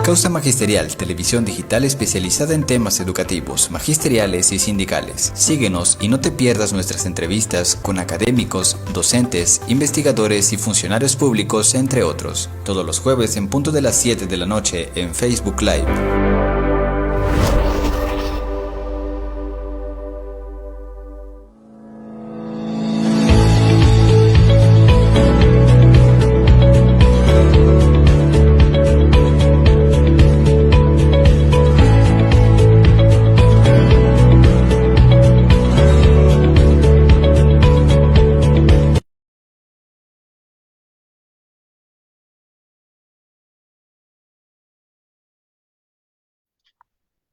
Causa Magisterial, televisión digital especializada en temas educativos, magisteriales y sindicales. Síguenos y no te pierdas nuestras entrevistas con académicos, docentes, investigadores y funcionarios públicos, entre otros. Todos los jueves en punto de las 7 de la noche en Facebook Live.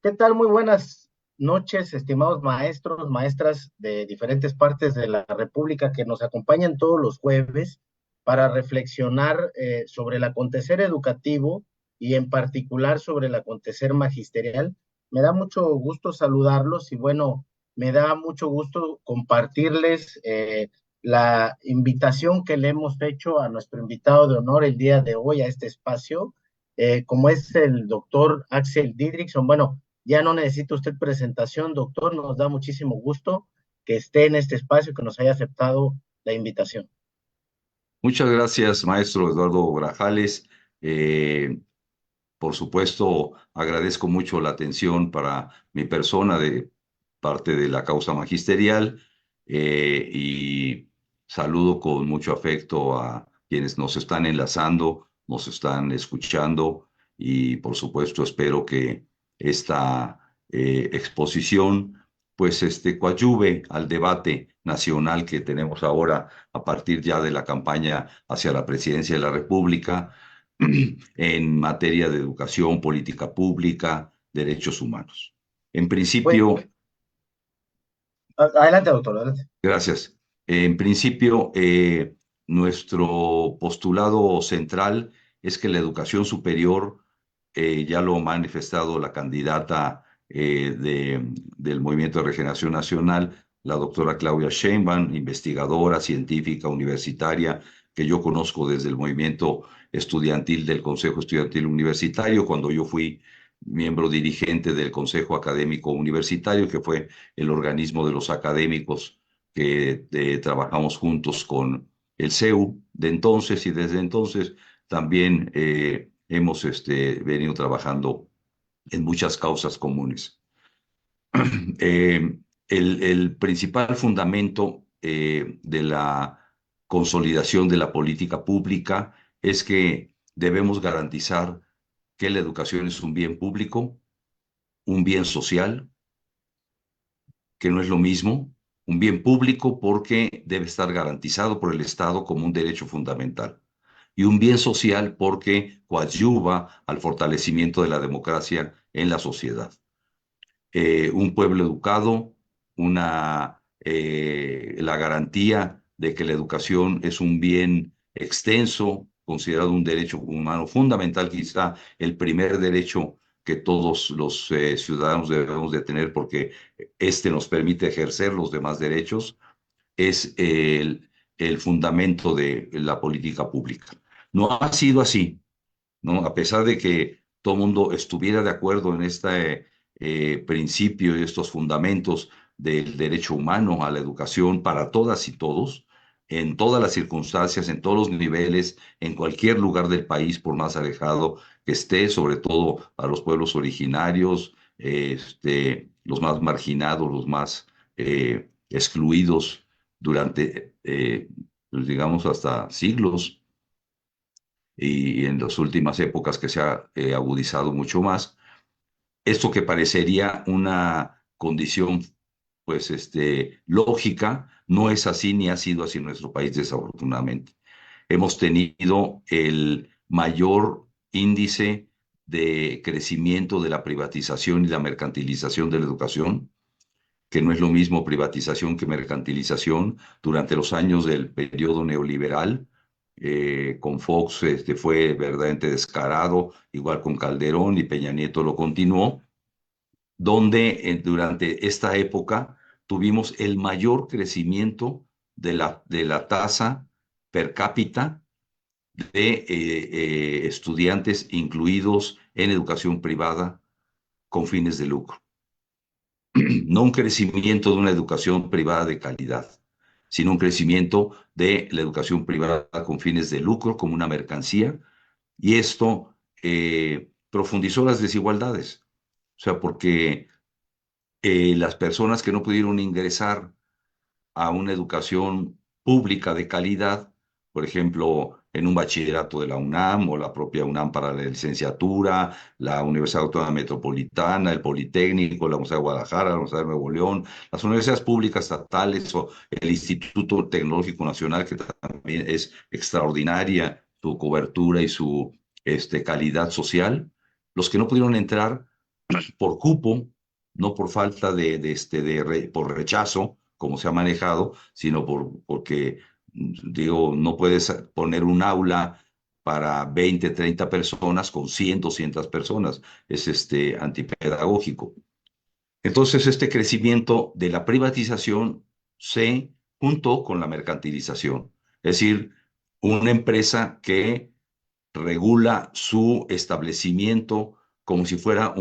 ¿Qué tal? Muy buenas noches, estimados maestros, maestras de diferentes partes de la República que nos acompañan todos los jueves para reflexionar sobre el acontecer educativo y en particular sobre el acontecer magisterial. Me da mucho gusto saludarlos y bueno, me da mucho gusto compartirles la invitación que le hemos hecho a nuestro invitado de honor el día de hoy a este espacio, como es el doctor Axel Didrikson. Bueno, ya no necesita usted presentación, doctor. Nos da muchísimo gusto que esté en este espacio, que nos haya aceptado la invitación. Muchas gracias, maestro Eduardo Grajales. Eh, por supuesto, agradezco mucho la atención para mi persona de parte de la causa magisterial y saludo con mucho afecto a quienes nos están enlazando, nos están escuchando y por supuesto espero que esta exposición pues coadyuve al debate nacional que tenemos ahora a partir ya de la campaña hacia la presidencia de la República en materia de educación, política pública, derechos humanos. En Pues, principio, adelante, doctor, adelante. gracias. En principio, nuestro postulado central es que la educación superior, ya lo ha manifestado la candidata del Movimiento de Regeneración Nacional, la doctora Claudia Sheinbaum, investigadora, científica, universitaria, que yo conozco desde el movimiento estudiantil del Consejo Estudiantil Universitario, cuando yo fui miembro dirigente del Consejo Académico Universitario, que fue el organismo de los académicos que trabajamos juntos con el CEU de entonces y desde entonces también hemos venido trabajando en muchas causas comunes. Eh, el principal fundamento de la consolidación de la política pública es que debemos garantizar que la educación es un bien público, un bien social, que no es lo mismo, un bien público porque debe estar garantizado por el Estado como un derecho fundamental, y un bien social porque coadyuva al fortalecimiento de la democracia en la sociedad. Un pueblo educado, la garantía de que la educación es un bien extenso, considerado un derecho humano fundamental, quizá el primer derecho que todos los ciudadanos debemos de tener porque este nos permite ejercer los demás derechos, es el fundamento de la política pública. No ha sido así, ¿no? A pesar de que todo el mundo estuviera de acuerdo en este principio y estos fundamentos del derecho humano a la educación para todas y todos, en todas las circunstancias, en todos los niveles, en cualquier lugar del país, por más alejado que esté, sobre todo a los pueblos originarios, los más marginados, los más excluidos durante, pues, digamos, hasta siglos y en las últimas épocas que se ha agudizado mucho más. Esto que parecería una condición, pues, lógica, no es así ni ha sido así en nuestro país, desafortunadamente. Hemos tenido el mayor índice de crecimiento de la privatización y la mercantilización de la educación, que no es lo mismo privatización que mercantilización. Durante los años del periodo neoliberal, con Fox fue verdaderamente descarado, igual con Calderón y Peña Nieto lo continuó, donde durante esta época tuvimos el mayor crecimiento de la tasa per cápita de estudiantes incluidos en educación privada con fines de lucro. No un crecimiento de una educación privada de calidad, sino un crecimiento de la educación privada con fines de lucro como una mercancía, y esto profundizó las desigualdades. O sea, porque las personas que no pudieron ingresar a una educación pública de calidad, por ejemplo, en un bachillerato de la UNAM o la propia UNAM para la licenciatura, la Universidad Autónoma Metropolitana, el Politécnico, la Universidad de Guadalajara, la Universidad de Nuevo León, las universidades públicas estatales o el Instituto Tecnológico Nacional, que también es extraordinaria su cobertura y su calidad social. Los que no pudieron entrar por cupo, no por falta por rechazo, como se ha manejado, sino porque, digo, no puedes poner un aula para 20, 30 personas con 100, 200 personas. Es antipedagógico. Entonces, este crecimiento de la privatización se juntó con la mercantilización. Es decir, una empresa que regula su establecimiento como si fuera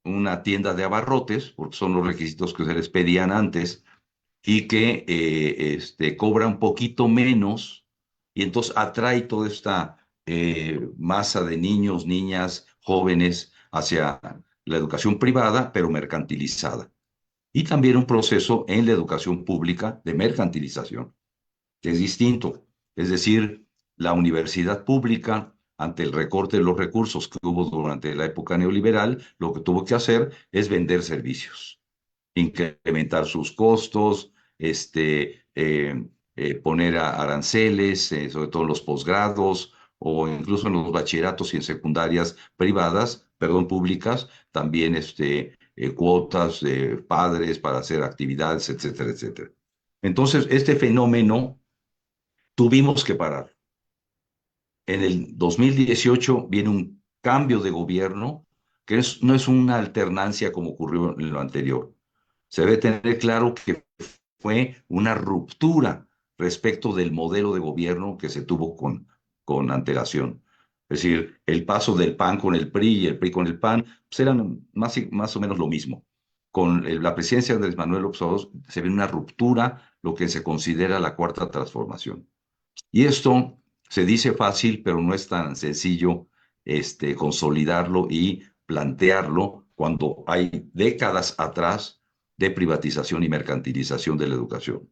una tienda de abarrotes, porque son los requisitos que se les pedían antes, y que cobra un poquito menos, y entonces atrae toda esta masa de niños, niñas, jóvenes hacia la educación privada, pero mercantilizada. Y también un proceso en la educación pública de mercantilización, que es distinto. Es decir, la universidad pública, ante el recorte de los recursos que hubo durante la época neoliberal, lo que tuvo que hacer es vender servicios, incrementar sus costos, poner aranceles, sobre todo en los posgrados o incluso en los bachilleratos y en secundarias privadas, perdón, públicas, también cuotas de padres para hacer actividades, etcétera, etcétera. Entonces, este fenómeno tuvimos que parar. En el 2018 viene un cambio de gobierno que no es una alternancia como ocurrió en lo anterior. Se debe tener claro que fue una ruptura respecto del modelo de gobierno que se tuvo con antelación. Es decir, el paso del PAN con el PRI y el PRI con el PAN pues eran más o menos lo mismo. Con la presidencia de Andrés Manuel López Obrador se ve una ruptura, lo que se considera la cuarta transformación. Y esto se dice fácil, pero no es tan sencillo consolidarlo y plantearlo cuando hay décadas atrás de privatización y mercantilización de la educación,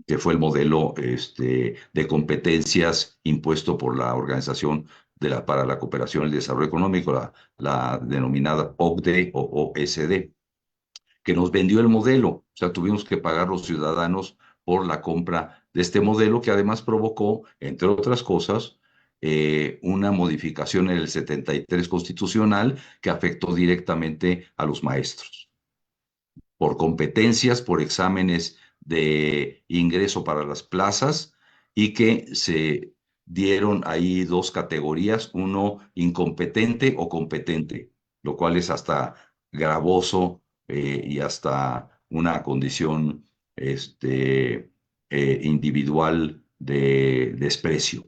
que fue el modelo de competencias impuesto por la Organización para la Cooperación y el Desarrollo Económico, la denominada OCDE o OSD, que nos vendió el modelo. O sea, tuvimos que pagar los ciudadanos por la compra de este modelo, que además provocó, entre otras cosas, una modificación en el 73 constitucional que afectó directamente a los maestros, por competencias, por exámenes de ingreso para las plazas, y que se dieron ahí dos categorías, uno incompetente o competente, lo cual es hasta gravoso y hasta una condición individual de desprecio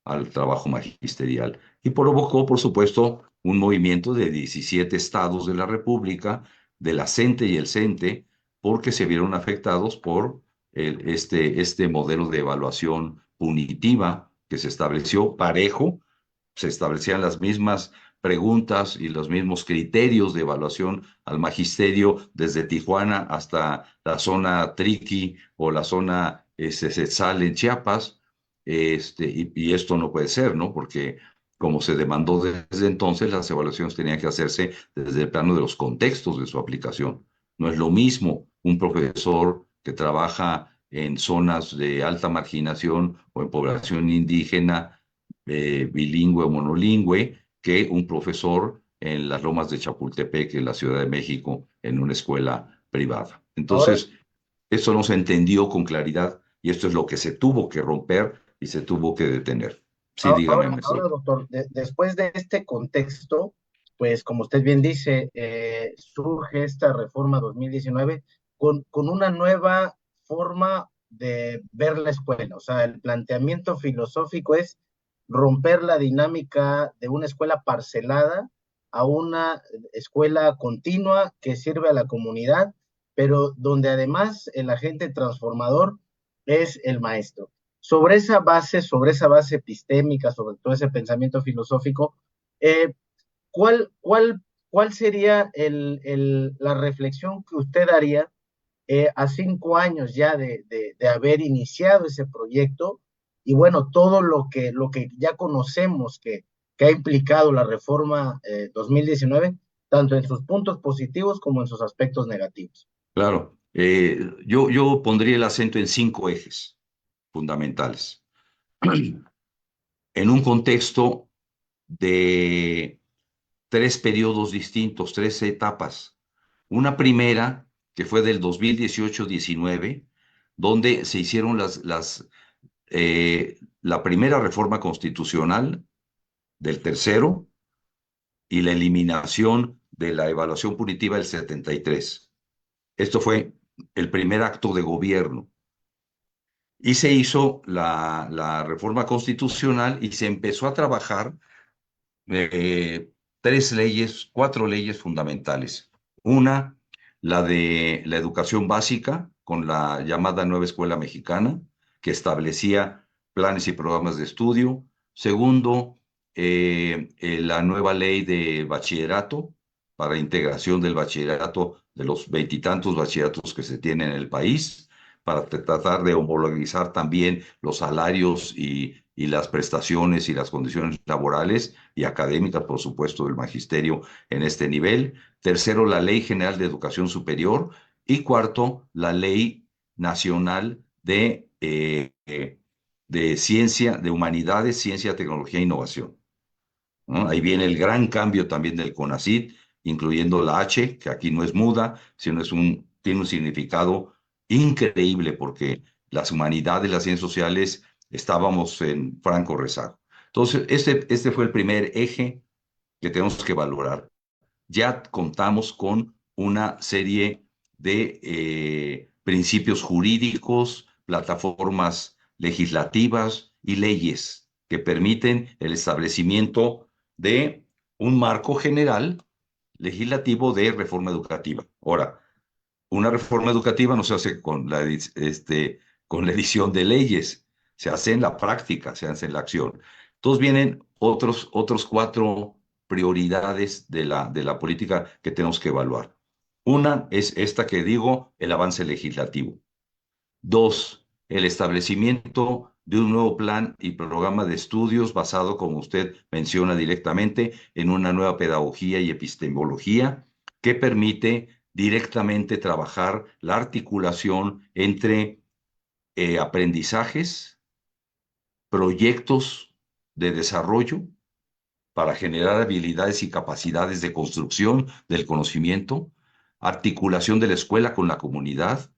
al trabajo magisterial. Y provocó, por supuesto, un movimiento de 17 estados de la República, de la CENTE y el CENTE, porque se vieron afectados por este modelo de evaluación punitiva que se estableció parejo. Se establecían las mismas preguntas y los mismos criterios de evaluación al magisterio desde Tijuana hasta la zona Triqui o la zona Setzal en Chiapas. Y esto no puede ser, ¿no? Porque como se demandó desde entonces, las evaluaciones tenían que hacerse desde el plano de los contextos de su aplicación. No es lo mismo un profesor que trabaja en zonas de alta marginación o en población indígena, bilingüe o monolingüe, que un profesor en las lomas de Chapultepec, en la Ciudad de México, en una escuela privada. Ahora, Entonces, eso no se entendió con claridad y esto es lo que se tuvo que romper y se tuvo que detener. Sí, dígame, maestro. ahora, doctor, después de este contexto, pues como usted bien dice, surge esta reforma 2019 con una nueva forma de ver la escuela. O sea, el planteamiento filosófico es romper la dinámica de una escuela parcelada a una escuela continua que sirve a la comunidad, pero donde además el agente transformador es el maestro. Sobre esa base epistémica, sobre todo ese pensamiento filosófico, eh, ¿cuál, cuál, ¿cuál sería la reflexión que usted haría a 5 años ya de haber iniciado ese proyecto? Y bueno, todo lo que ya conocemos que ha implicado la reforma 2019, tanto en sus puntos positivos como en sus aspectos negativos. Claro, yo pondría el acento en 5 ejes fundamentales. En un contexto de 3 periodos distintos, 3 etapas. Una primera, que fue del 2018-19, donde se hicieron la primera reforma constitucional del tercero y la eliminación de la evaluación punitiva del 73. Esto fue el primer acto de gobierno. Y se hizo la reforma constitucional y se empezó a trabajar 3 leyes, 4 leyes fundamentales. Una, la de la educación básica, con la llamada Nueva Escuela Mexicana, que establecía planes y programas de estudio. Segundo, la nueva ley de bachillerato, para integración del bachillerato, de los veintitantos bachilleratos que se tienen en el país, para tratar de homologizar también los salarios y las prestaciones y las condiciones laborales y académicas, por supuesto, del magisterio en este nivel. Tercero, la Ley General de Educación Superior. Y cuarto, la Ley Nacional de Ciencia, de Humanidades, Ciencia, Tecnología e Innovación, ¿no? Ahí viene el gran cambio también del CONACYT, incluyendo la H, que aquí no es muda, sino tiene un significado increíble, porque las humanidades, las ciencias sociales, estábamos en franco rezago. Entonces, este fue el primer eje que tenemos que valorar. Ya contamos con una serie de principios jurídicos, plataformas legislativas y leyes que permiten el establecimiento de un marco general legislativo de reforma educativa. Ahora, una reforma educativa no se hace con la edición de leyes, se hace en la práctica, se hace en la acción. Entonces vienen otros 4 prioridades de la política que tenemos que evaluar. Una es esta que digo, el avance legislativo. 2, el establecimiento de un nuevo plan y programa de estudios basado, como usted menciona directamente, en una nueva pedagogía y epistemología que permite directamente trabajar la articulación entre aprendizajes, proyectos de desarrollo para generar habilidades y capacidades de construcción del conocimiento, articulación de la escuela con la comunidad,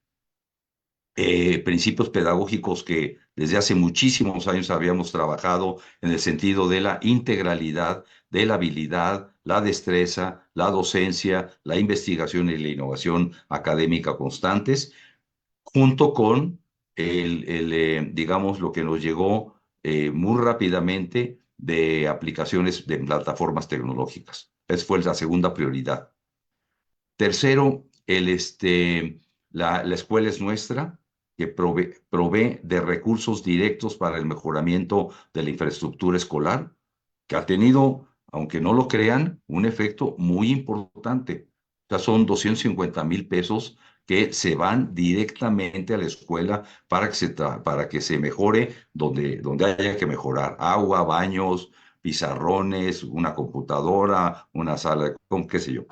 principios pedagógicos que desde hace muchísimos años habíamos trabajado en el sentido de la integralidad, de la habilidad, la destreza, la docencia, la investigación y la innovación académica constantes, junto con digamos, lo que nos llegó muy rápidamente de aplicaciones de plataformas tecnológicas. Esa fue la segunda prioridad. Tercero, la escuela es nuestra, que provee de recursos directos para el mejoramiento de la infraestructura escolar, que ha tenido, aunque no lo crean, un efecto muy importante. O sea, son 250,000 pesos que se van directamente a la escuela para que se mejore donde haya que mejorar. Agua, baños, pizarrones, una computadora, una sala qué sé yo.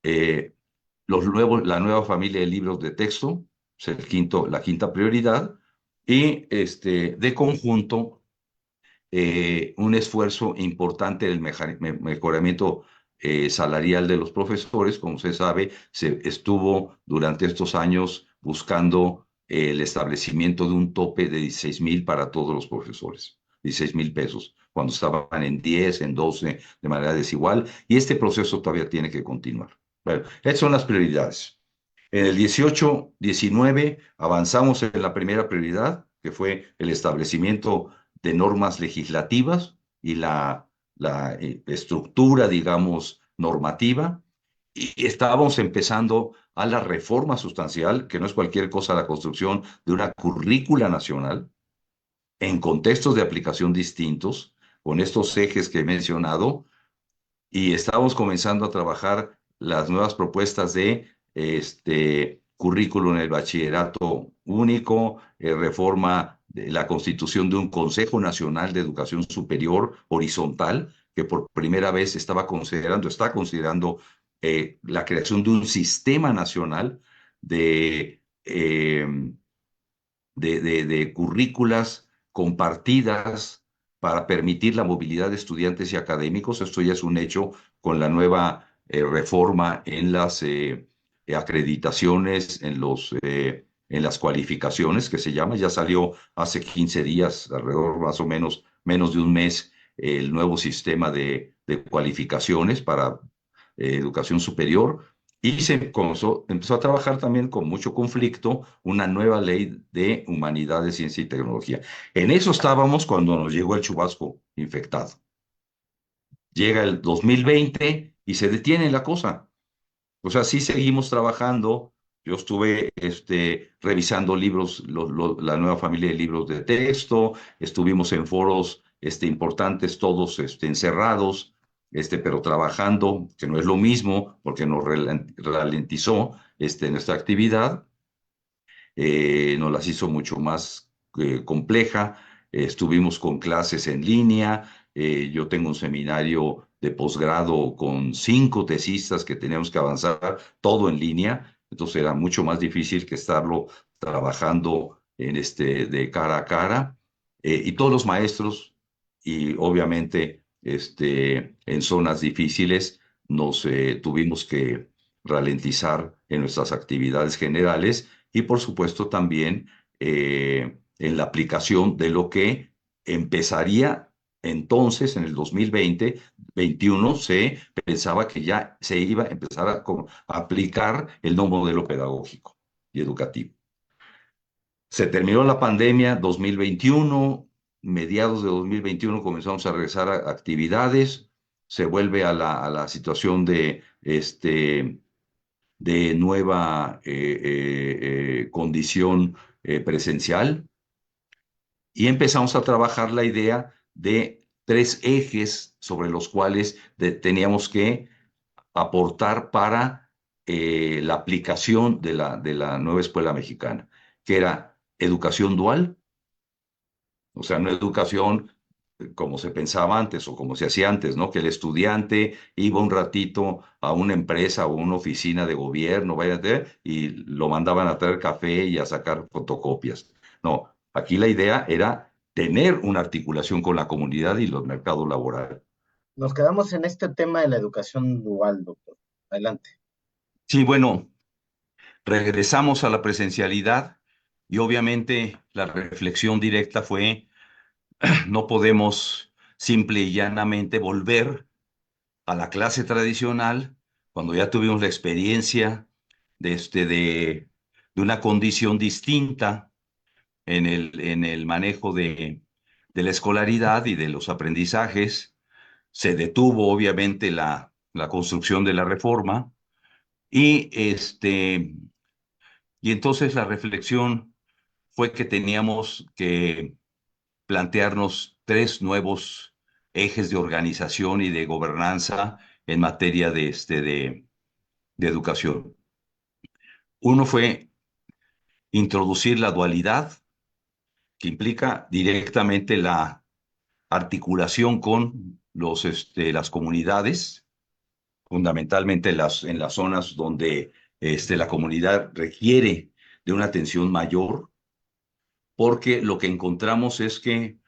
Eh, la nueva familia de libros de texto es la quinta prioridad. Y de conjunto, un esfuerzo importante del mejoramiento salarial de los profesores. Como se sabe, se estuvo durante estos años buscando el establecimiento de un tope de 16,000 para todos los profesores, 16,000 pesos, cuando estaban en 10, en 12, de manera desigual, y este proceso todavía tiene que continuar. Bueno, estas son las prioridades. En el 18-19 avanzamos en la primera prioridad, que fue el establecimiento de normas legislativas y la estructura, digamos, normativa. Y estábamos empezando a la reforma sustancial, que no es cualquier cosa, la construcción de una currícula nacional en contextos de aplicación distintos, con estos ejes que he mencionado, y estábamos comenzando a trabajar las nuevas propuestas de currículo en el bachillerato único, reforma de la constitución de un Consejo Nacional de Educación Superior horizontal, que por primera vez está considerando la creación de un sistema nacional de, de currículas compartidas para permitir la movilidad de estudiantes y académicos. Esto ya es un hecho con la nueva reforma en las acreditaciones, en las cualificaciones, que se llama. Ya salió hace 15 días, alrededor más o menos de un mes, el nuevo sistema de cualificaciones para educación superior. Y empezó a trabajar también con mucho conflicto una nueva ley de humanidades, ciencia y tecnología. En eso estábamos cuando nos llegó el chubasco infectado. Llega el 2020 y se detiene la cosa. O sea, sí seguimos trabajando. Yo estuve revisando libros, la nueva familia de libros de texto, estuvimos en foros importantes, todos encerrados, pero trabajando, que no es lo mismo, porque nos ralentizó nuestra actividad, nos las hizo mucho más compleja. Estuvimos con clases en línea. Yo tengo un seminario de posgrado con 5 tesistas que teníamos que avanzar todo en línea. Entonces era mucho más difícil que estarlo trabajando de cara a cara. Y todos los maestros, y obviamente en zonas difíciles, nos tuvimos que ralentizar en nuestras actividades generales y por supuesto también en la aplicación de lo que empezaría entonces en el 2020-21. Se pensaba que ya se iba a empezar a aplicar el nuevo modelo pedagógico y educativo. Se terminó la pandemia 2021, mediados de 2021 comenzamos a regresar a actividades, se vuelve a la situación de nueva condición presencial, y empezamos a trabajar la idea de 3 ejes sobre los cuales teníamos que aportar para la aplicación de la nueva escuela mexicana, que era educación dual, o sea, no educación como se pensaba antes o como se hacía antes, ¿no? Que el estudiante iba un ratito a una empresa o una oficina de gobierno, y lo mandaban a traer café y a sacar fotocopias. No, aquí la idea era tener una articulación con la comunidad y los mercados laborales. Nos quedamos en este tema de la educación dual, doctor. Adelante. Sí, bueno, regresamos a la presencialidad y obviamente la reflexión directa fue, no podemos simple y llanamente volver a la clase tradicional cuando ya tuvimos la experiencia de una condición distinta en el manejo de la escolaridad y de los aprendizajes. Se detuvo obviamente la construcción de la reforma y, y entonces la reflexión fue que teníamos que plantearnos 3 nuevos ejes de organización y de gobernanza en materia de educación. Uno fue introducir la dualidad, que implica directamente la articulación con las comunidades, fundamentalmente en las zonas donde la comunidad requiere de una atención mayor, porque lo que encontramos es que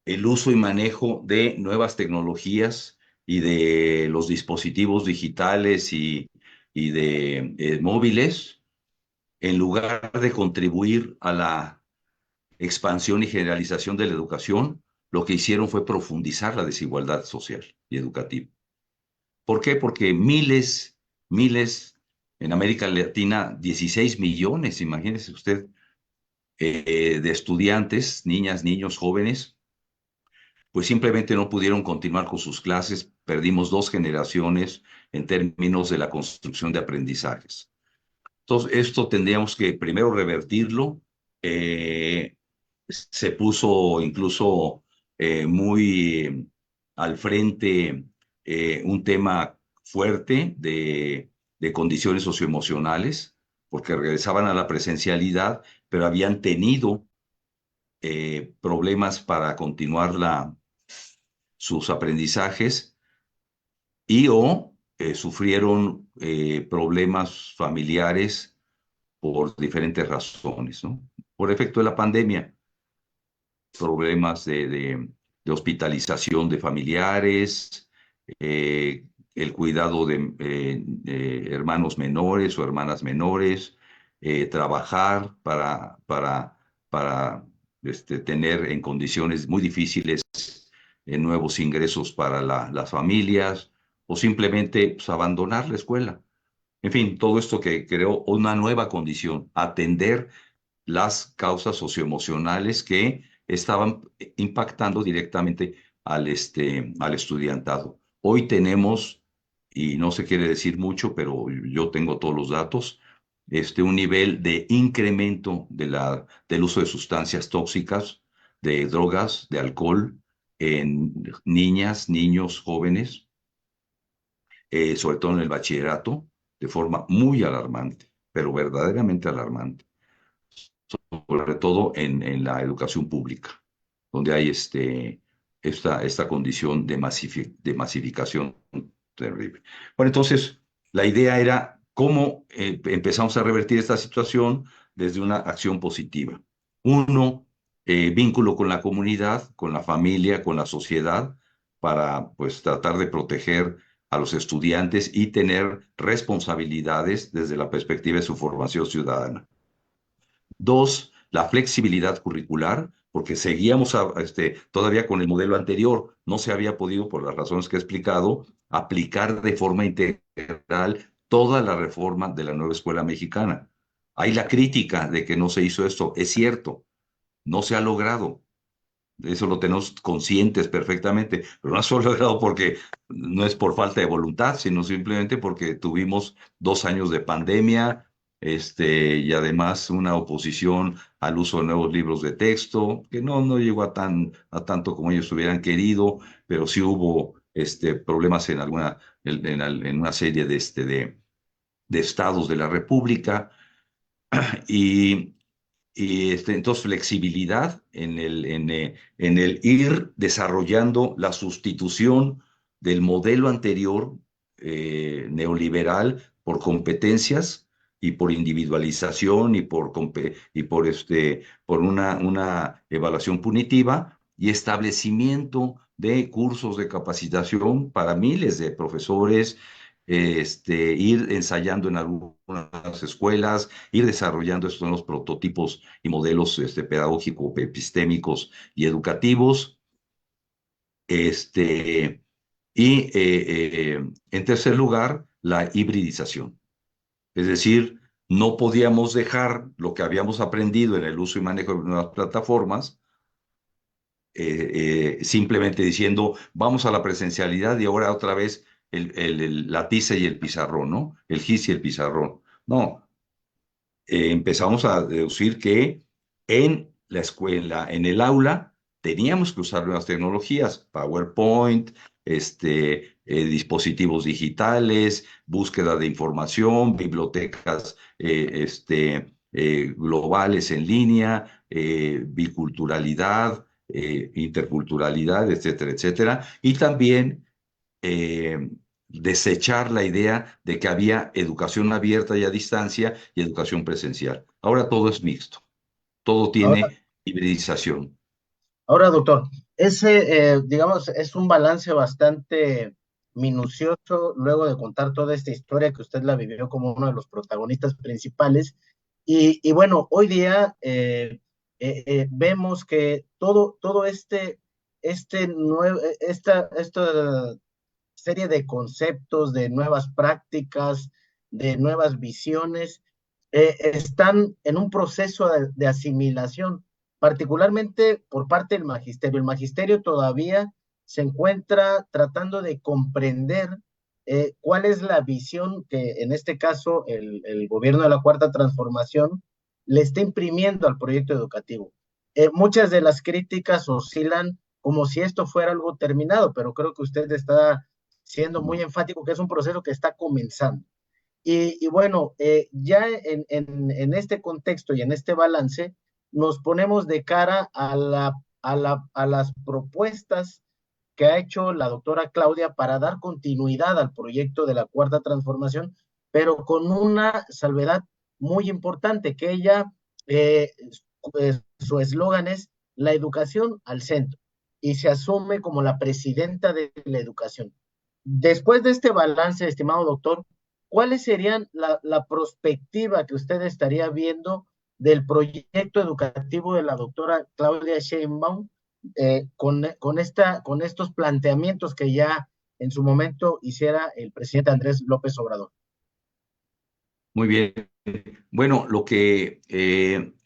el uso y manejo de nuevas tecnologías y de los dispositivos digitales y de móviles, en lugar de contribuir a la expansión y generalización de la educación, lo que hicieron fue profundizar la desigualdad social y educativa. ¿Por qué? Porque miles, en América Latina, 16 millones, imagínese usted, de estudiantes, niñas, niños, jóvenes, pues simplemente no pudieron continuar con sus clases. Perdimos 2 generaciones en términos de la construcción de aprendizajes. Entonces, esto tendríamos que primero revertirlo. Eh, Se puso incluso muy al frente un tema fuerte de condiciones socioemocionales, porque regresaban a la presencialidad, pero habían tenido problemas para continuar sus aprendizajes y o sufrieron problemas familiares por diferentes razones, ¿no? Por efecto de la pandemia, problemas de hospitalización de familiares, el cuidado de hermanos menores o hermanas menores, trabajar para tener en condiciones muy difíciles nuevos ingresos para las familias o simplemente pues, abandonar la escuela. En fin, todo esto que creó una nueva condición, atender las causas socioemocionales que estaban impactando directamente al estudiantado. Hoy tenemos, y no se quiere decir mucho, pero yo tengo todos los datos, un nivel de incremento del uso de sustancias tóxicas, de drogas, de alcohol en niñas, niños, jóvenes, sobre todo en el bachillerato, de forma muy alarmante, pero verdaderamente alarmante, sobre todo en la educación pública, donde hay esta condición de masificación terrible. Bueno, entonces, la idea era cómo empezamos a revertir esta situación desde una acción positiva. Uno, vínculo con la comunidad, con la familia, con la sociedad, para pues tratar de proteger a los estudiantes y tener responsabilidades desde la perspectiva de su formación ciudadana. Dos, la flexibilidad curricular, porque seguíamos todavía con el modelo anterior. No se había podido, por las razones que he explicado, aplicar de forma integral toda la reforma de la nueva escuela mexicana. Hay la crítica de que no se hizo esto. Es cierto, no se ha logrado. Eso lo tenemos conscientes perfectamente, pero no se ha logrado porque no es por falta de voluntad, sino simplemente porque tuvimos 2 años de pandemia, y además una oposición al uso de nuevos libros de texto, que no llegó a tanto como ellos hubieran querido, pero sí hubo problemas en una serie de estados de la República. Y, entonces, flexibilidad en el ir desarrollando la sustitución del modelo anterior neoliberal por competencias y por individualización y por una evaluación punitiva y establecimiento de cursos de capacitación para miles de profesores, ir ensayando en algunas escuelas, ir desarrollando estos nuevos prototipos y modelos pedagógicos, epistémicos y educativos. En tercer lugar, la hibridización. Es decir, no podíamos dejar lo que habíamos aprendido en el uso y manejo de nuevas plataformas, simplemente diciendo, vamos a la presencialidad y ahora otra vez la tiza y el pizarrón, ¿no? El gis y el pizarrón. No, empezamos a deducir que en la escuela, en el aula, teníamos que usar nuevas tecnologías, PowerPoint, dispositivos digitales, búsqueda de información, bibliotecas globales en línea, biculturalidad, interculturalidad, etcétera, etcétera. Y también eh, desechar la idea de que había educación abierta y a distancia y educación presencial. Ahora todo es mixto, todo Ahora, tiene hibridización. ahora, doctor, ese, digamos, es un balance bastante minucioso luego de contar toda esta historia que usted la vivió como uno de los protagonistas principales. Y bueno, hoy día vemos que todo esta serie de conceptos, de nuevas prácticas, de nuevas visiones, están en un proceso de asimilación. particularmente por parte del magisterio. El magisterio todavía se encuentra tratando de comprender cuál es la visión que en este caso el gobierno de la Cuarta Transformación le está imprimiendo al proyecto educativo. Muchas de las críticas oscilan como si esto fuera algo terminado, pero creo que usted está siendo muy enfático que es un proceso que está comenzando. Y bueno, ya en este contexto y en este balance, nos ponemos de cara a las propuestas que ha hecho la doctora Claudia para dar continuidad al proyecto de la Cuarta Transformación, pero con una salvedad muy importante, que ella, su eslogan es la educación al centro, y se asume como la presidenta de la educación. Después de este balance, estimado doctor, ¿cuáles serían la perspectiva que usted estaría viendo del proyecto educativo de la doctora Claudia Sheinbaum con estos planteamientos que ya en su momento hiciera el presidente Andrés López Obrador? Muy bien. Bueno, lo que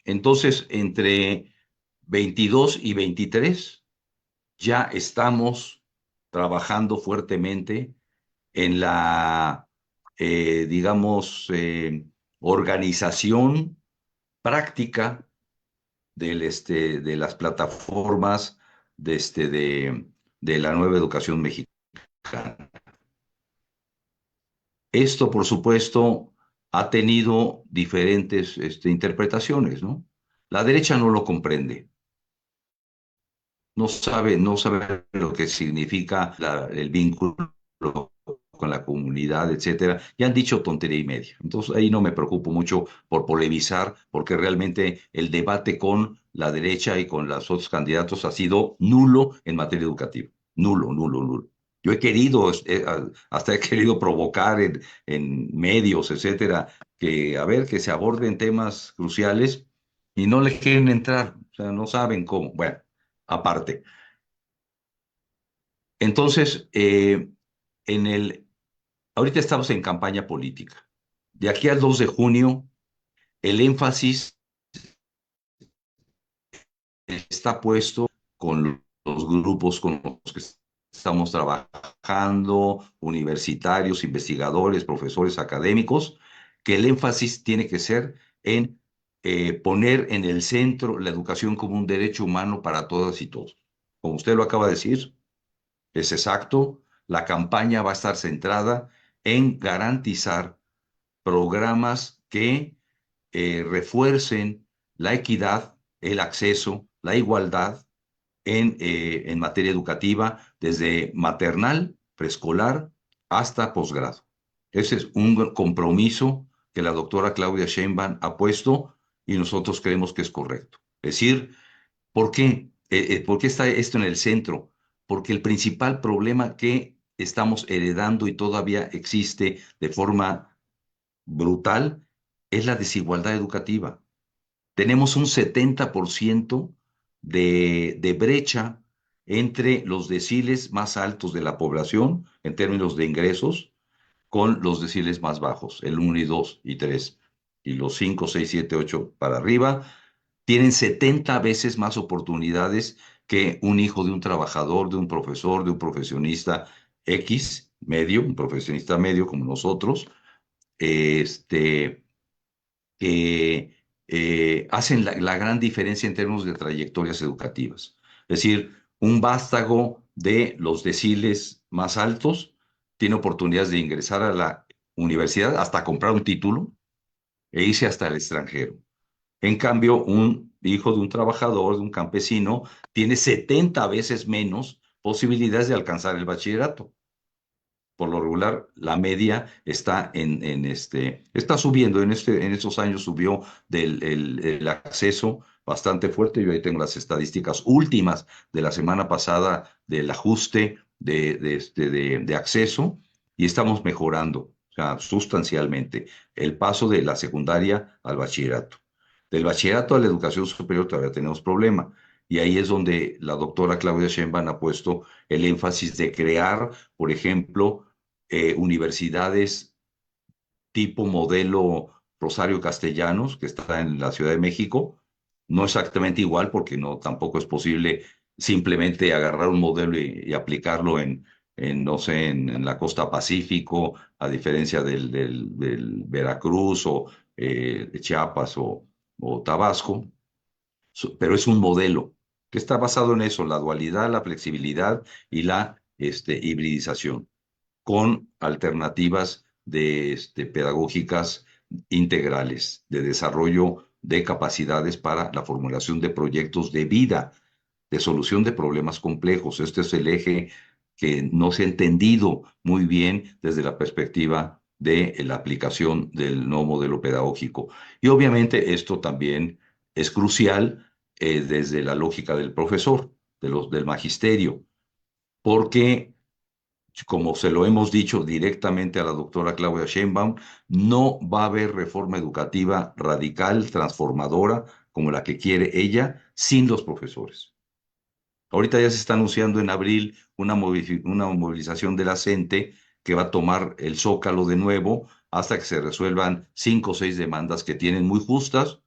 entonces entre 22 y 23 ya estamos trabajando fuertemente en la, digamos, organización práctica de las plataformas de la nueva educación mexicana. Esto, por supuesto, ha tenido diferentes interpretaciones, ¿no? La derecha no lo comprende, no sabe lo que significa el vínculo con la comunidad, etcétera, y han dicho tontería y media. Entonces ahí no me preocupo mucho por polemizar, porque realmente el debate con la derecha y con los otros candidatos ha sido nulo en materia educativa. Nulo, nulo, nulo. Yo he querido, hasta he querido provocar en medios, etcétera, que a ver, que se aborden temas cruciales y no le quieren entrar, o sea, no saben cómo. Bueno, aparte. Entonces, en el, ahorita estamos en campaña política. De aquí al 2 de junio, el énfasis está puesto con los grupos con los que estamos trabajando, universitarios, investigadores, profesores, académicos, que el énfasis tiene que ser en poner en el centro la educación como un derecho humano para todas y todos. Como usted lo acaba de decir, es exacto, la campaña va a estar centrada en garantizar programas que refuercen la equidad, el acceso, la igualdad en materia educativa, desde maternal, preescolar, hasta posgrado. Ese es un compromiso que la doctora Claudia Sheinbaum ha puesto y nosotros creemos que es correcto. Es decir, ¿por qué? ¿Por qué está esto en el centro? Porque el principal problema que estamos heredando y todavía existe de forma brutal es la desigualdad educativa. Tenemos un 70% de brecha entre los deciles más altos de la población en términos de ingresos con los deciles más bajos, el 1 y 2 y 3. Y los 5, 6, 7, 8 para arriba tienen 70 veces más oportunidades que un hijo de un trabajador, de un profesor, de un profesionista X medio, un profesionista medio como nosotros, que hacen la gran diferencia en términos de trayectorias educativas. Es decir, un vástago de los deciles más altos tiene oportunidades de ingresar a la universidad hasta comprar un título e irse hasta el extranjero. En cambio, un hijo de un trabajador, de un campesino, tiene 70 veces menos posibilidades de alcanzar el bachillerato. Por lo regular, la media está está subiendo, en estos años subió el acceso bastante fuerte. Yo ahí tengo las estadísticas últimas de la semana pasada del ajuste de acceso y estamos mejorando, o sea, sustancialmente, el paso de la secundaria al bachillerato. Del bachillerato a la educación superior todavía tenemos problema. Y ahí es donde la doctora Claudia Sheinbaum ha puesto el énfasis de crear, por ejemplo, universidades tipo modelo Rosario Castellanos, que está en la Ciudad de México, No exactamente igual, porque no tampoco es posible simplemente agarrar un modelo y aplicarlo no sé, en la costa Pacífico, a diferencia del Veracruz o de Chiapas o Tabasco, pero es un modelo que está basado en eso, la dualidad, la flexibilidad y la hibridización, con alternativas pedagógicas integrales, de desarrollo de capacidades para la formulación de proyectos de vida, de solución de problemas complejos. Este es el eje que no se ha entendido muy bien desde la perspectiva de la aplicación del nuevo modelo pedagógico. Y obviamente esto también es crucial desde la lógica del profesor, del magisterio, porque como se lo hemos dicho directamente a la doctora Claudia Sheinbaum, no va a haber reforma educativa radical, transformadora, como la que quiere ella, sin los profesores. Ahorita ya se está anunciando en abril una movilización de la CENTE que va a tomar el Zócalo de nuevo hasta que se resuelvan 5 o 6 demandas que tienen muy justas,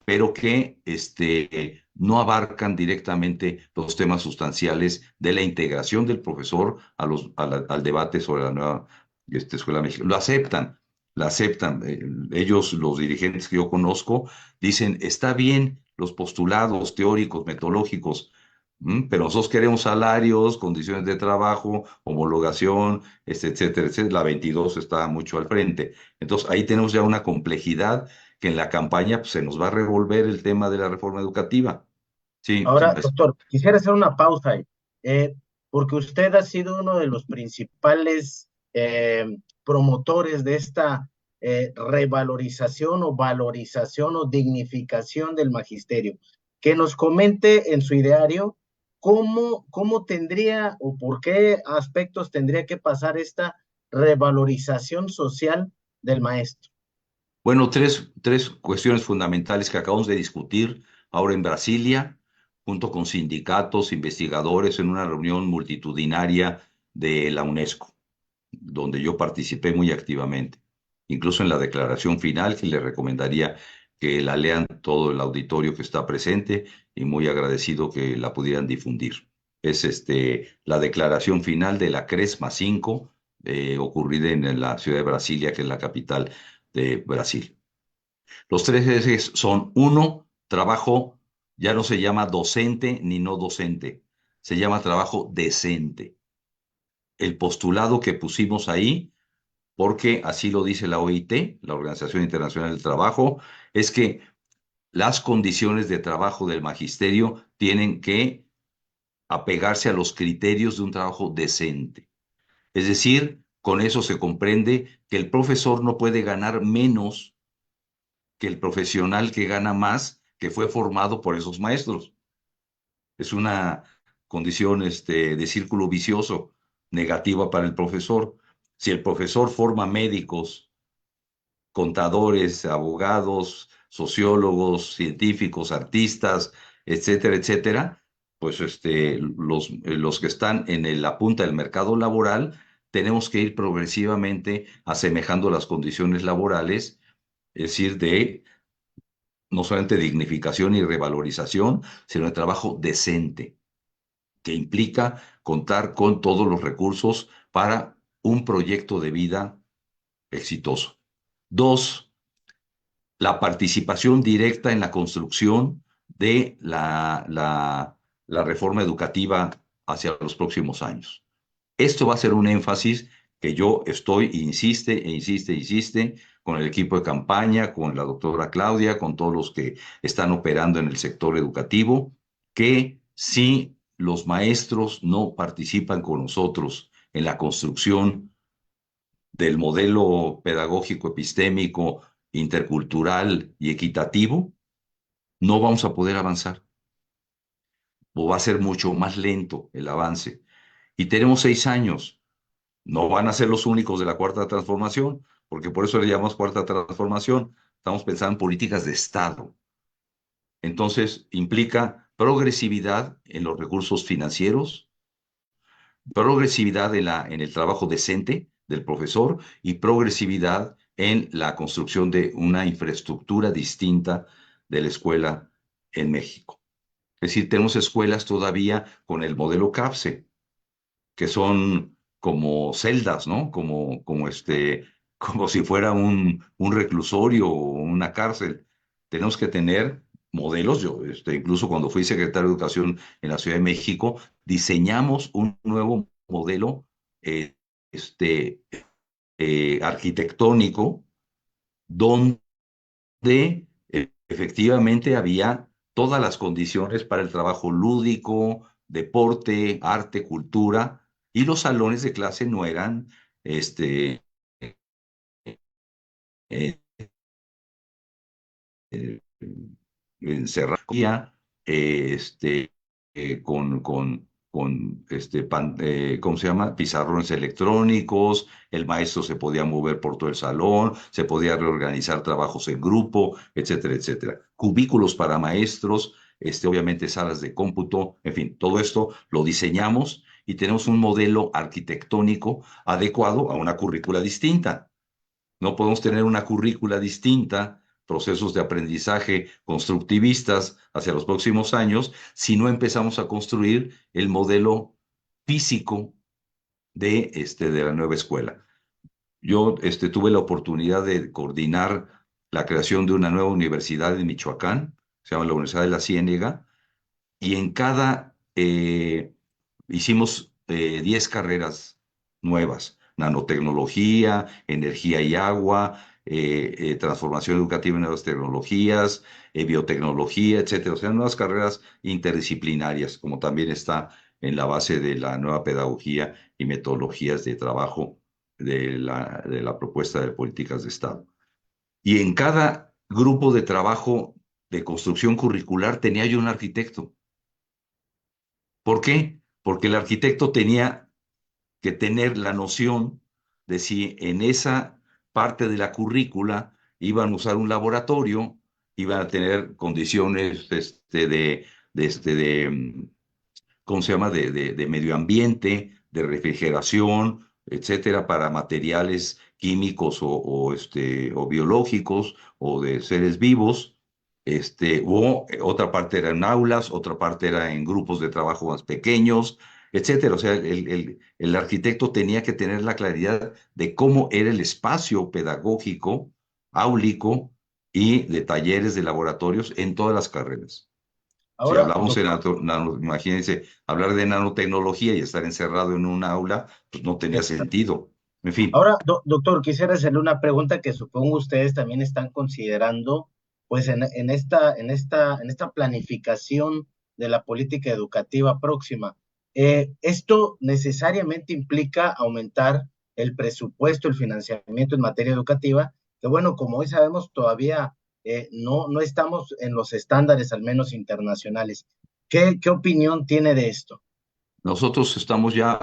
pero que no abarcan directamente los temas sustanciales de la integración del profesor al debate sobre la nueva escuela mexicana. La aceptan. Ellos, los dirigentes que yo conozco, dicen, está bien los postulados teóricos, metodológicos, pero nosotros queremos salarios, condiciones de trabajo, homologación, etcétera, etcétera. La 22 está mucho al frente. Entonces, ahí tenemos ya una complejidad que en la campaña pues, se nos va a revolver el tema de la reforma educativa. Sí, Ahora, doctor, quisiera hacer una pausa ahí, porque usted ha sido uno de los principales promotores de esta revalorización o valorización o dignificación del magisterio. Que nos comente en su ideario cómo tendría o por qué aspectos tendría que pasar esta revalorización social del maestro. bueno, tres cuestiones fundamentales que acabamos de discutir ahora en Brasilia, junto con sindicatos, investigadores, en una reunión multitudinaria de la UNESCO, donde yo participé muy activamente, incluso en la declaración final, que le recomendaría que la lean todo el auditorio que está presente y muy agradecido que la pudieran difundir. Es la declaración final de la CRESMA 5, ocurrida en la ciudad de Brasilia, que es la capital de Brasil. Los tres ejes son: uno, trabajo ya no se llama docente ni no docente, se llama trabajo decente. El postulado que pusimos ahí, porque así lo dice la OIT, la Organización Internacional del Trabajo, es que las condiciones de trabajo del magisterio tienen que apegarse a los criterios de un trabajo decente. Es decir, con eso se comprende que el profesor no puede ganar menos que el profesional que gana más, que fue formado por esos maestros. Es una condición de círculo vicioso negativa para el profesor. Si el profesor forma médicos, contadores, abogados, sociólogos, científicos, artistas, etcétera, etcétera, pues los que están en la punta del mercado laboral, tenemos que ir progresivamente asemejando las condiciones laborales, es decir, de no solamente dignificación y revalorización, sino de trabajo decente, que implica contar con todos los recursos para un proyecto de vida exitoso. Dos, la participación directa en la construcción de la reforma educativa hacia los próximos años. Esto va a ser un énfasis que yo insiste e insiste e insiste con el equipo de campaña, con la doctora Claudia, con todos los que están operando en el sector educativo, que si los maestros no participan con nosotros en la construcción del modelo pedagógico, epistémico, intercultural y equitativo, no vamos a poder avanzar. O va a ser mucho más lento el avance. Y tenemos 6 años. No van a ser los únicos de la cuarta transformación, porque por eso le llamamos cuarta transformación. Estamos pensando en políticas de Estado. Entonces, implica progresividad en los recursos financieros, progresividad en el trabajo decente del profesor y progresividad en la construcción de una infraestructura distinta de la escuela en México. Es decir, tenemos escuelas todavía con el modelo CAPSE, que son como celdas, ¿no? Como si fuera un reclusorio o una cárcel. Tenemos que tener modelos. Yo, incluso cuando fui secretario de Educación en la Ciudad de México, diseñamos un nuevo modelo eh, este, arquitectónico donde efectivamente había todas las condiciones para el trabajo lúdico, deporte, arte, cultura, y los salones de clase no eran eh, eh, encerrados, ¿cómo se llama? Pizarrones electrónicos, el maestro se podía mover por todo el salón, se podía reorganizar trabajos en grupo, etcétera, etcétera. Cubículos para maestros, obviamente salas de cómputo, en fin, todo esto lo diseñamos y tenemos un modelo arquitectónico adecuado a una currícula distinta. No podemos tener una currícula distinta, procesos de aprendizaje constructivistas hacia los próximos años, si no empezamos a construir el modelo físico de la nueva escuela. Yo tuve la oportunidad de coordinar la creación de una nueva universidad en Michoacán, se llama la Universidad de la Ciénega, y en hicimos 10 carreras nuevas: nanotecnología, energía y agua, transformación educativa en nuevas tecnologías, biotecnología, etcétera. O sea, nuevas carreras interdisciplinarias, como también está en la base de la nueva pedagogía y metodologías de trabajo de la propuesta de políticas de Estado. Y en cada grupo de trabajo de construcción curricular tenía yo un arquitecto. ¿Por qué? Porque el arquitecto tenía que tener la noción de si en esa parte de la currícula iban a usar un laboratorio, iban a tener condiciones ¿cómo se llama? De medio ambiente, de refrigeración, etcétera, para materiales químicos o biológicos o de seres vivos. Otra parte era en aulas, otra parte era en grupos de trabajo más pequeños, etcétera. O sea, el arquitecto tenía que tener la claridad de cómo era el espacio pedagógico, áulico y de talleres de laboratorios en todas las carreras. Si Ahora, hablamos de doctor, imagínense, hablar de nanotecnología y estar encerrado en un aula, pues no tenía sentido. En fin, ahora, doctor, quisiera hacerle una pregunta que supongo ustedes también están considerando, pues en esta planificación de la política educativa próxima. ¿Esto necesariamente implica aumentar el presupuesto, el financiamiento en materia educativa? Que bueno, como hoy sabemos, todavía no estamos en los estándares, al menos internacionales. ¿Qué opinión tiene de esto? nosotros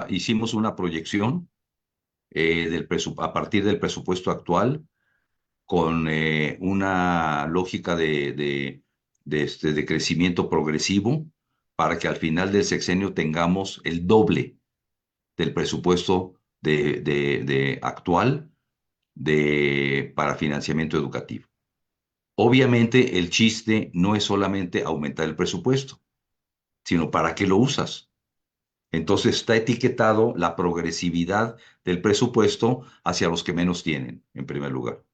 hicimos una proyección a partir del presupuesto actual con una lógica de crecimiento progresivo para que al final del sexenio tengamos el doble del presupuesto actual para financiamiento educativo. Obviamente, el chiste no es solamente aumentar el presupuesto, sino para qué lo usas. Entonces está etiquetado la progresividad del presupuesto hacia los que menos tienen, en primer lugar.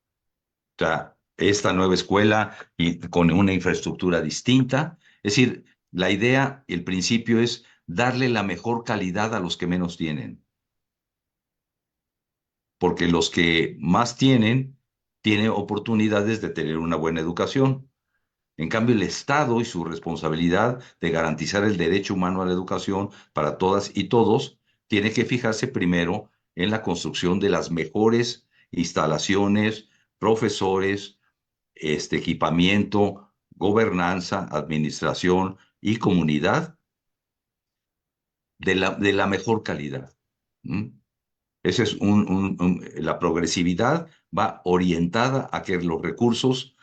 O sea, esta nueva escuela y con una infraestructura distinta. Es decir, la idea, el principio es darle la mejor calidad a los que menos tienen. Porque los que más tienen oportunidades de tener una buena educación. En cambio, el Estado y su responsabilidad de garantizar el derecho humano a la educación para todas y todos, tiene que fijarse primero en la construcción de las mejores instalaciones, profesores, equipamiento, gobernanza, administración y comunidad de la mejor calidad. ¿Mm? Ese es la progresividad va orientada a que los recursos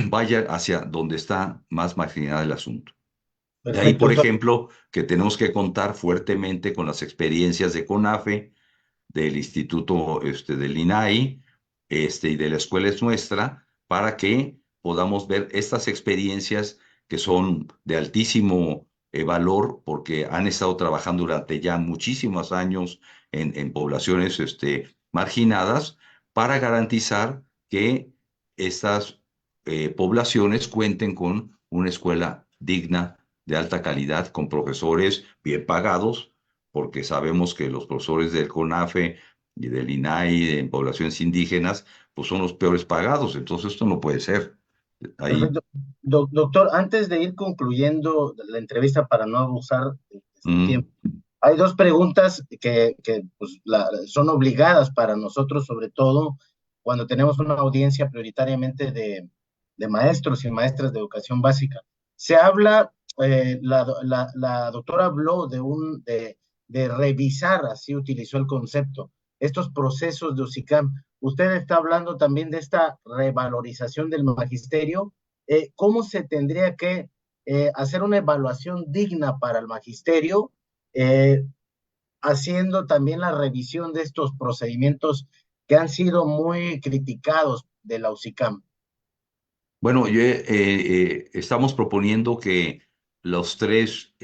vayan hacia donde está más marginado el asunto. De ahí, Perfecto. por ejemplo, que tenemos que contar fuertemente con las experiencias de CONAFE, del Instituto del INAI, y de la Escuela es Nuestra, para que podamos ver estas experiencias que son de altísimo valor porque han estado trabajando durante ya muchísimos años en poblaciones marginadas para garantizar que estas poblaciones cuenten con una escuela digna, de alta calidad, con profesores bien pagados, porque sabemos que los profesores del CONAFE y del INAI en poblaciones indígenas, pues son los peores pagados. Entonces esto no puede ser. Ahí, Perfecto. Doctor, antes de ir concluyendo la entrevista para no abusar de su mm, tiempo, hay dos preguntas que pues, son obligadas para nosotros, sobre todo cuando tenemos una audiencia prioritariamente de maestros y maestras de educación básica. Se habla, la doctora habló de revisar, así utilizó el concepto, estos procesos de UCICAM. Usted está hablando también de esta revalorización del magisterio. ¿Cómo se tendría que hacer una evaluación digna para el magisterio, eh, haciendo también la revisión de estos procedimientos que han sido muy criticados de la UCICAM? bueno, estamos proponiendo que los tres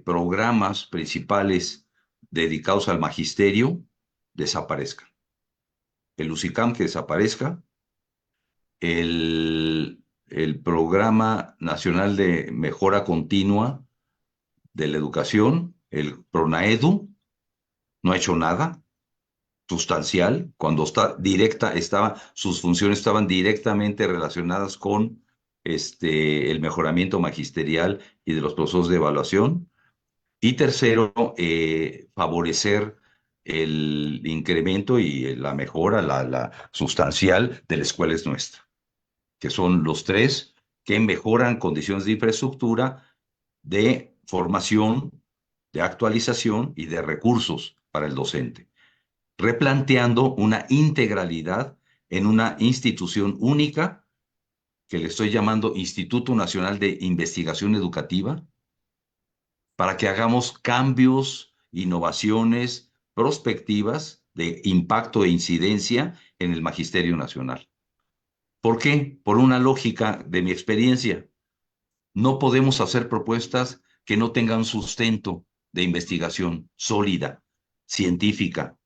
programas principales dedicados al magisterio desaparezcan. El UCICAM que desaparezca, el Programa Nacional de Mejora Continua de la Educación, el PRONAEDU, no ha hecho nada sustancial cuando sus funciones estaban directamente relacionadas con el mejoramiento magisterial y de los procesos de evaluación. Y tercero, favorecer el incremento y la mejora, la sustancial de la escuela es nuestra, que son los tres que mejoran condiciones de infraestructura, de formación, de actualización y de recursos para el docente, replanteando una integralidad en una institución única que le estoy llamando Instituto Nacional de Investigación Educativa, para que hagamos cambios, innovaciones, prospectivas de impacto e incidencia en el Magisterio Nacional. ¿Por qué? Por una lógica de mi experiencia. No podemos hacer propuestas que no tengan sustento de investigación sólida, científica.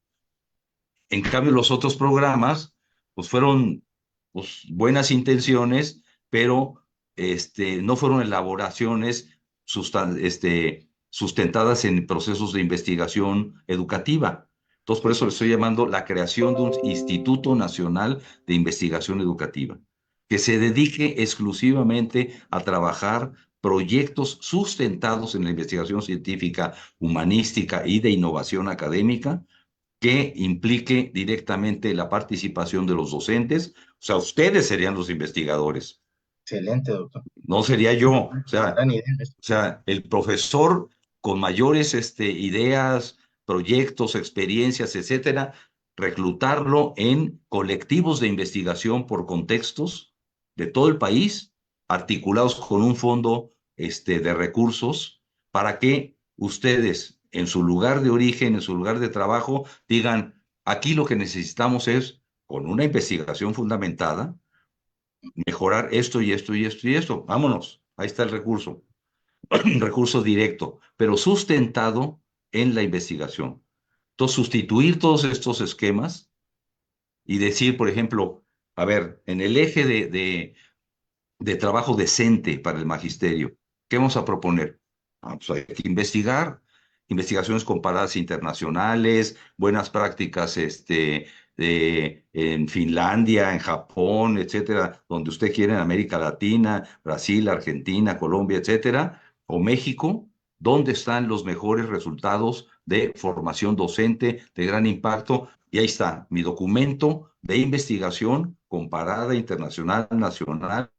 En cambio, los otros programas, pues fueron pues, buenas intenciones, pero no fueron elaboraciones sustentadas en procesos de investigación educativa. Entonces, por eso le estoy llamando la creación de un Instituto Nacional de Investigación Educativa, que se dedique exclusivamente a trabajar proyectos sustentados en la investigación científica, humanística y de innovación académica, que implique directamente la participación de los docentes. O sea, ustedes serían los investigadores, Excelente, doctor. no sería yo. Gran idea. O sea, el profesor con mayores ideas, proyectos, experiencias, etcétera, reclutarlo en colectivos de investigación por contextos de todo el país, articulados con un fondo de recursos, para que ustedes, en su lugar de origen, en su lugar de trabajo, digan, aquí lo que necesitamos es, con una investigación fundamentada, mejorar esto y esto y esto y esto. Vámonos, ahí está el recurso. Recurso directo, pero sustentado en la investigación. Entonces, sustituir todos estos esquemas y decir, por ejemplo, a ver, en el eje de trabajo decente para el magisterio, ¿qué vamos a proponer? Pues hay que investigar, investigaciones comparadas internacionales, buenas prácticas en Finlandia, en Japón, etcétera, donde usted quiere, en América Latina, Brasil, Argentina, Colombia, etcétera, o México, donde están los mejores resultados de formación docente de gran impacto. Y ahí está mi documento de investigación comparada internacional, nacional,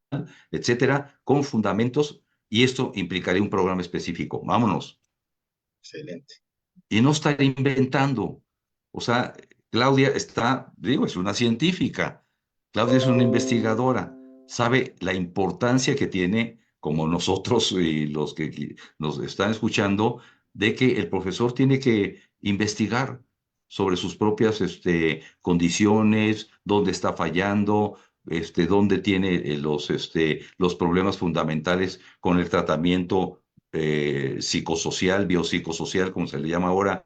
etcétera, con fundamentos, y esto implicaría un programa específico. Vámonos. Excelente. Y no estar inventando. O sea, Claudia es una científica. Claudia es una investigadora. Sabe la importancia que tiene, como nosotros y los que nos están escuchando, de que el profesor tiene que investigar. sobre sus propias condiciones, dónde está fallando, dónde tiene los problemas fundamentales con el tratamiento psicosocial, biopsicosocial, como se le llama ahora,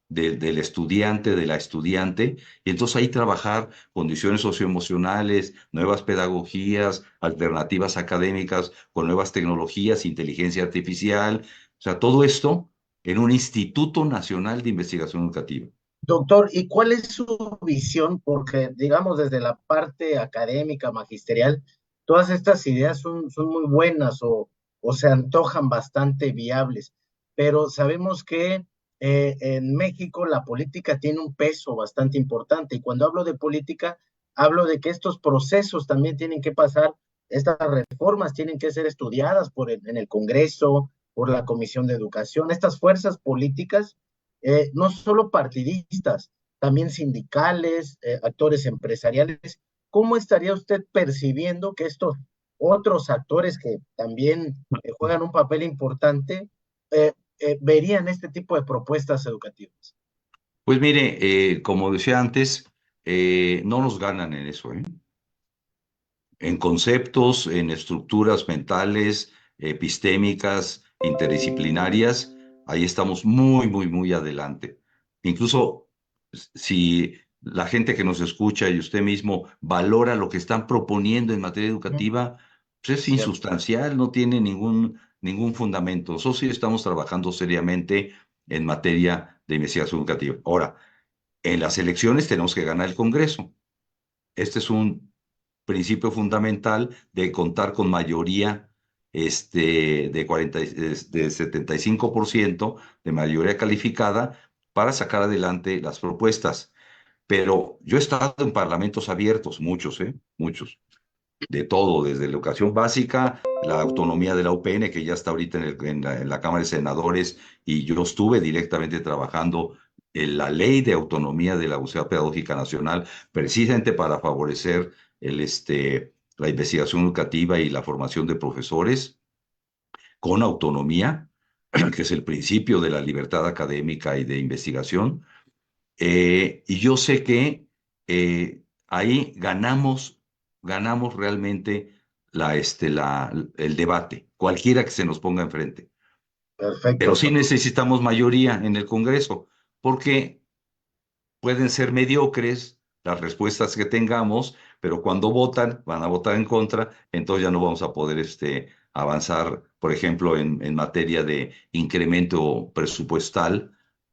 del estudiante, de la estudiante, y entonces ahí trabajar condiciones socioemocionales, nuevas pedagogías, alternativas académicas con nuevas tecnologías, inteligencia artificial, o sea, todo esto en un Instituto Nacional de Investigación Educativa. Doctor, ¿y cuál es su visión? Porque, digamos, desde la parte académica, magisterial, todas estas ideas son muy buenas o se antojan bastante viables, pero sabemos que en México la política tiene un peso bastante importante y cuando hablo de política, hablo de que estos procesos también tienen que pasar, estas reformas tienen que ser estudiadas en el Congreso, por la Comisión de Educación, estas fuerzas políticas no solo partidistas, también sindicales, actores empresariales. ¿Cómo estaría usted percibiendo que estos otros actores que también juegan un papel importante verían este tipo de propuestas educativas? Pues mire, como decía antes, no nos ganan en eso, ¿eh? En conceptos, en estructuras mentales, epistémicas, interdisciplinarias, ahí estamos muy, muy, muy adelante. Incluso si la gente que nos escucha y usted mismo valora lo que están proponiendo en materia educativa, pues es Cierto. insustancial, no tiene ningún fundamento. Nosotros sí estamos trabajando seriamente en materia de investigación educativa. Ahora, en las elecciones tenemos que ganar el Congreso. Este es un principio fundamental de contar con mayoría de 75% de mayoría calificada para sacar adelante las propuestas. Pero yo he estado en parlamentos abiertos, muchos, muchos, de todo, desde la educación básica, la autonomía de la UPN, que ya está ahorita en la Cámara de Senadores, y yo estuve directamente trabajando en la ley de autonomía de la Universidad Pedagógica Nacional, precisamente para favorecer la investigación educativa y la formación de profesores con autonomía, que es el principio de la libertad académica y de investigación. Y yo sé que ahí ganamos realmente el debate, cualquiera que se nos ponga enfrente. Perfecto, Pero sí doctor. necesitamos mayoría en el Congreso, porque pueden ser mediocres las respuestas que tengamos, pero cuando votan, van a votar en contra, entonces ya no vamos a poder avanzar, por ejemplo, en materia de incremento presupuestal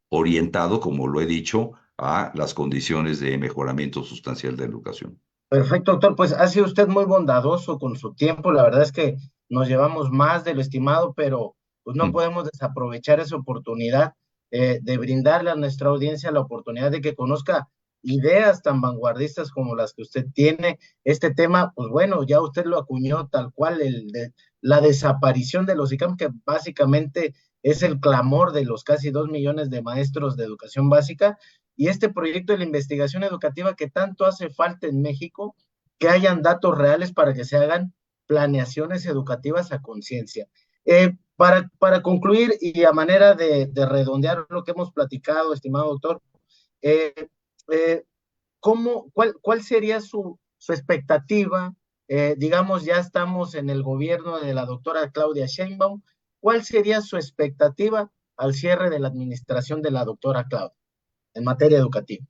orientado, como lo he dicho, a las condiciones de mejoramiento sustancial de la educación. Perfecto, doctor. Pues ha sido usted muy bondadoso con su tiempo. La verdad es que nos llevamos más de lo estimado, pero pues no Mm. podemos desaprovechar esa oportunidad de brindarle a nuestra audiencia la oportunidad de que conozca ideas tan vanguardistas como las que usted tiene. Este tema, pues bueno, ya usted lo acuñó tal cual, la desaparición de los ICAM, que básicamente es el clamor de los casi 2 millones de maestros de educación básica y este proyecto de la investigación educativa que tanto hace falta en México, que hayan datos reales para que se hagan planeaciones educativas a conciencia. Para concluir y a manera de redondear lo que hemos platicado, estimado doctor, eh, eh, cuál sería su expectativa? Digamos, ya estamos en el gobierno de la doctora Claudia Sheinbaum. ¿Cuál sería su expectativa al cierre de la administración de la doctora Claudia en materia educativa?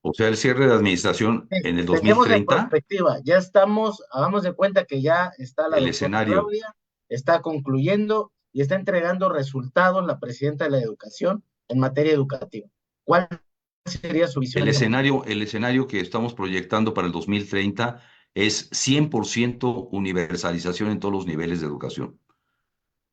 O sea, el cierre de administración Sí, en el pensemos en 2030, perspectiva, ya estamos, hagamos de cuenta que ya está la el doctora escenario. Claudia, está concluyendo y está entregando resultados la presidenta de la educación en materia educativa. ¿Cuál sería su visión El en ese momento? escenario, el escenario que estamos proyectando para el 2030 es 100% universalización en todos los niveles de educación,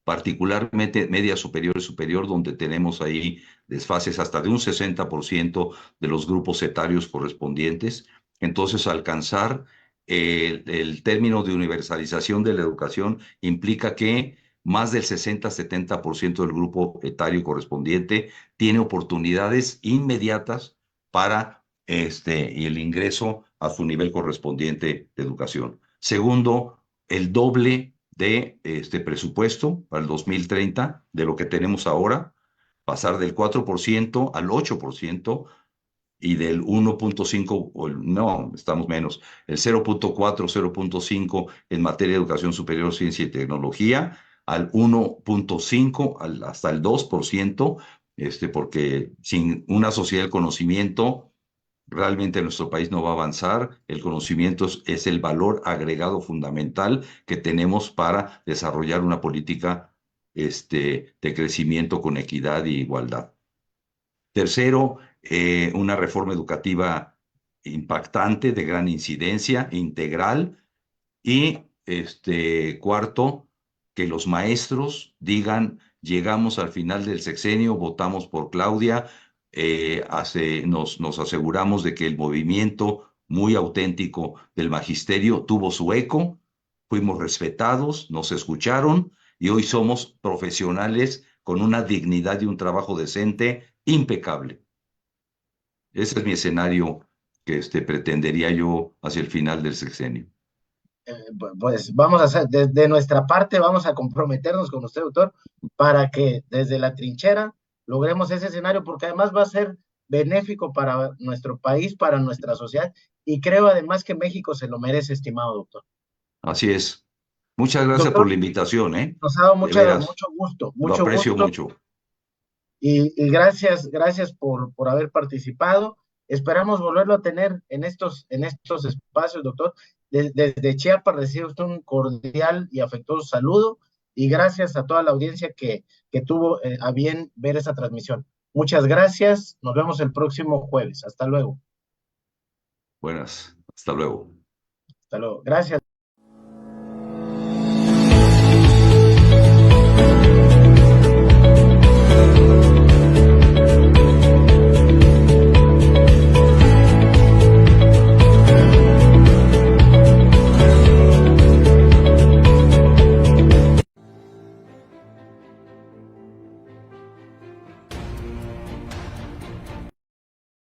particularmente media superior y superior, donde tenemos ahí desfases hasta de un 60% de los grupos etarios correspondientes. Entonces, alcanzar el término de universalización de la educación implica que más del 60-70% del grupo etario correspondiente tiene oportunidades inmediatas para el ingreso a su nivel correspondiente de educación. Segundo, el doble de este presupuesto para el 2030 de lo que tenemos ahora. pasar del 4% al 8% y del 1.5, no, estamos menos, el 0.4, 0.5 en materia de educación superior, ciencia y tecnología, al 1.5, hasta el 2%, porque sin una sociedad del conocimiento, realmente nuestro país no va a avanzar. El conocimiento es el valor agregado fundamental que tenemos para desarrollar una política de crecimiento con equidad y igualdad. Tercero, una reforma educativa impactante, de gran incidencia, integral. Y cuarto, que los maestros digan, llegamos al final del sexenio, votamos por Claudia, nos aseguramos de que el movimiento muy auténtico del magisterio tuvo su eco, fuimos respetados, nos escucharon y hoy somos profesionales con una dignidad y un trabajo decente impecable. Ese es mi escenario que pretendería yo hacia el final del sexenio. Pues vamos a hacer, desde nuestra parte, vamos a comprometernos con usted, doctor, para que desde la trinchera logremos ese escenario, porque además va a ser benéfico para nuestro país, para nuestra sociedad, y creo además que México se lo merece, estimado doctor. Así es. Muchas gracias por Doctor, la invitación, ¿eh? nos ha dado De veras, lo mucho aprecio gusto, mucho. y gracias por haber participado. Esperamos volverlo a tener en estos espacios, doctor. Desde Chiapas recibe usted un cordial y afectuoso saludo y gracias a toda la audiencia que tuvo a bien ver esa transmisión. Muchas gracias. Nos vemos el próximo jueves. Hasta luego. Buenas. Hasta luego. Hasta luego. Gracias.